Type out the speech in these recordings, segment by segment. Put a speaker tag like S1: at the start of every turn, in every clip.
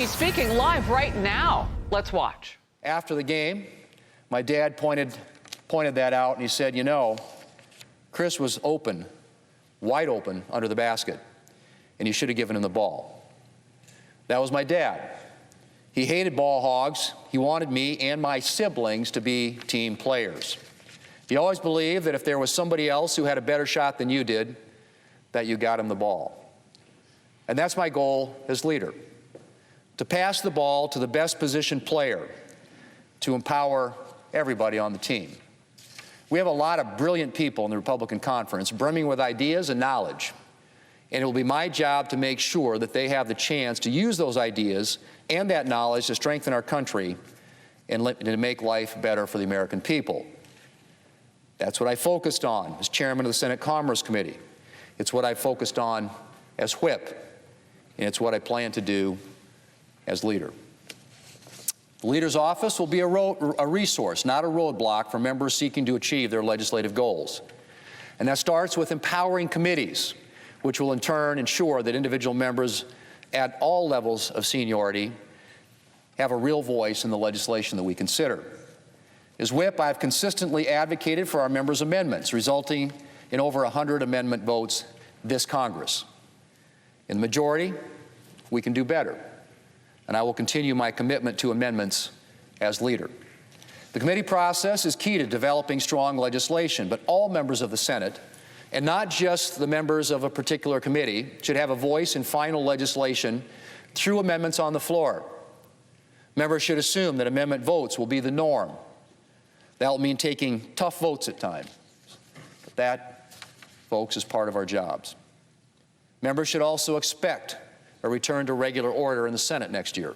S1: He's speaking live right now. Let's watch.
S2: After the game, my dad pointed that out, and he said, you know, Chris was open, wide open under the basket, and you should have given him the ball. That was my dad. He hated ball hogs. He wanted me and my siblings to be team players. He always believed that if there was somebody else who had a better shot than you did, that you got him the ball. And that's my goal as leader, to pass the ball to the best positioned player, to empower everybody on the team. We have a lot of brilliant people in the Republican conference, brimming with ideas and knowledge. And it will be my job to make sure that they have the chance to use those ideas and that knowledge to strengthen our country and to make life better for the American people. That's what I focused on as chairman of the Senate Commerce Committee. It's what I focused on as whip, and it's what I plan to do as leader. The leader's office will be a resource, not a roadblock for members seeking to achieve their legislative goals. And that starts with empowering committees, which will in turn ensure that individual members at all levels of seniority have a real voice in the legislation that we consider. As whip, I've consistently advocated for our members' amendments, resulting in over 100 amendment votes this Congress. In the majority, we can do better, and I will continue my commitment to amendments as leader. The committee process is key to developing strong legislation, but all members of the Senate, and not just the members of a particular committee, should have a voice in final legislation through amendments on the floor. Members should assume that amendment votes will be the norm. That will mean taking tough votes at times. But that, folks, is part of our jobs. Members should also expect a return to regular order in the Senate next year.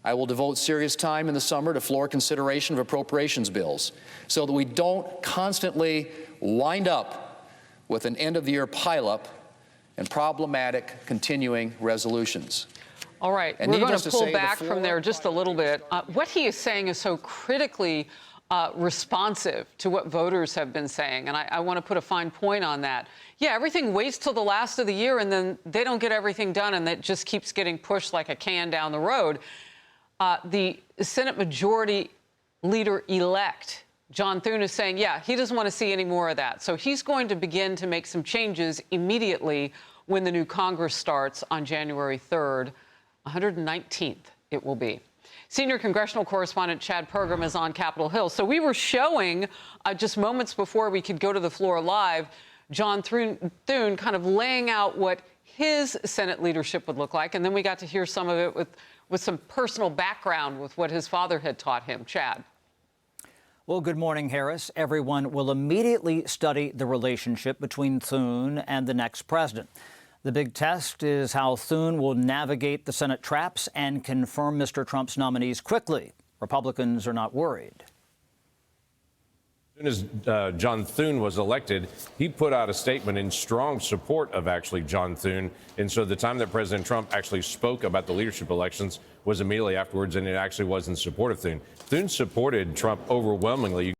S2: I will devote serious time in the summer to floor consideration of appropriations bills so that we don't constantly wind up with an end-of-the-year pileup and problematic continuing resolutions.
S1: All right, we're going to pull back from there just a little bit. What he is saying is so critically responsive to what voters have been saying, and I want to put a fine point on that. Yeah, everything waits till the last of the year, and then they don't get everything done, and it just keeps getting pushed like a can down the road. The Senate Majority Leader-elect John Thune is saying, yeah, he doesn't want to see any more of that. So he's going to begin to make some changes immediately when the new Congress starts on January 3rd, 119th it will be. Senior congressional correspondent Chad Pergram is on Capitol Hill. So we were showing just moments before we could go to the floor live, John Thune kind of laying out what his Senate leadership would look like. And then we got to hear some of it with some personal background with what his father had taught him. Chad.
S3: Well, good morning, Harris. Everyone will immediately study the relationship between Thune and the next president. The big test is how Thune will navigate the Senate traps and confirm Mr. Trump's nominees quickly. Republicans are not worried.
S4: As soon as John Thune was elected, he put out a statement in strong support of actually John Thune. And so the time that President Trump actually spoke about the leadership elections was immediately afterwards, and it actually was in support of Thune. Thune supported Trump overwhelmingly.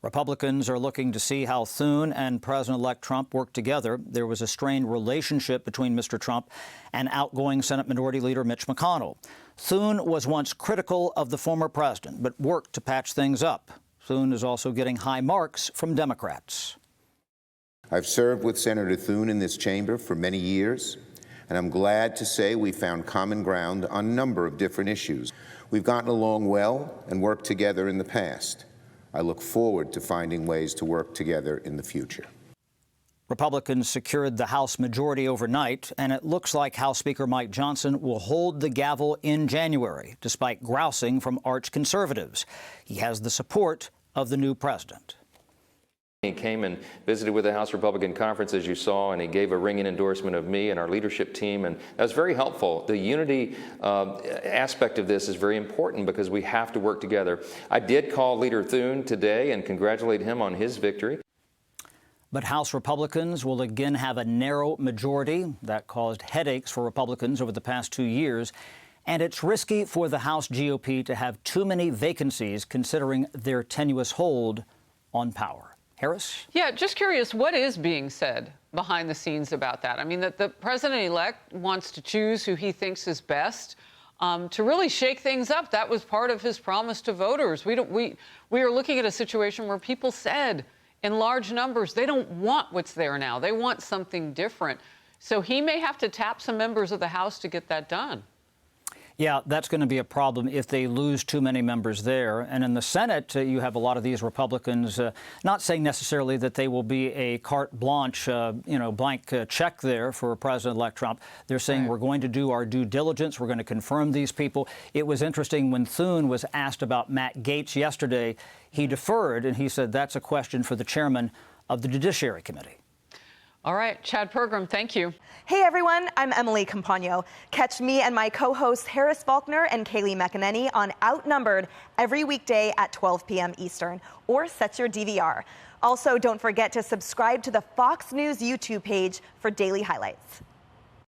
S3: Republicans are looking to see how Thune and President-elect Trump work together. There was a strained relationship between Mr. Trump and outgoing Senate Minority Leader Mitch McConnell. Thune was once critical of the former president, but worked to patch things up. Thune is also getting high marks from Democrats.
S5: I've served with Senator Thune in this chamber for many years, and I'm glad to say we found common ground on a number of different issues. We've gotten along well and worked together in the past. I look forward to finding ways to work together in the future.
S3: Republicans secured the House majority overnight, and it looks like House Speaker Mike Johnson will hold the gavel in January, despite grousing from arch conservatives. He has the support of the new president.
S6: He came and visited with the House Republican Conference, as you saw, and he gave a ringing endorsement of me and our leadership team, and that was very helpful. The unity aspect of this is very important because we have to work together. I did call Leader Thune today and congratulate him on his victory.
S3: But House Republicans will again have a narrow majority. That caused headaches for Republicans over the past 2 years. And it's risky for the House GOP to have too many vacancies considering their tenuous hold on power. Harris?
S1: Yeah, just curious, what is being said behind the scenes about that? I mean, that the president-elect wants to choose who he thinks is best to really shake things up. That was part of his promise to voters. We are looking at a situation where people said in large numbers they don't want what's there now. They want something different. So he may have to tap some members of the House to get that done.
S3: Yeah, that's going to be a problem if they lose too many members there. And in the Senate, you have a lot of these Republicans not saying necessarily that they will be a carte blanche, blank check there for President-elect Trump. They're saying we're going to do our due diligence. We're going to confirm these people. It was interesting when Thune was asked about Matt Gaetz yesterday. He deferred, and he said that's a question for the chairman of the Judiciary Committee.
S1: All right, Chad Pergram, thank you.
S7: Hey everyone, I'm Emily Campagno. Catch me and my co-hosts Harris Faulkner and Kaylee McEnany on Outnumbered every weekday at 12 p.m. Eastern, or set your DVR. Also, don't forget to subscribe to the Fox News YouTube page for daily highlights.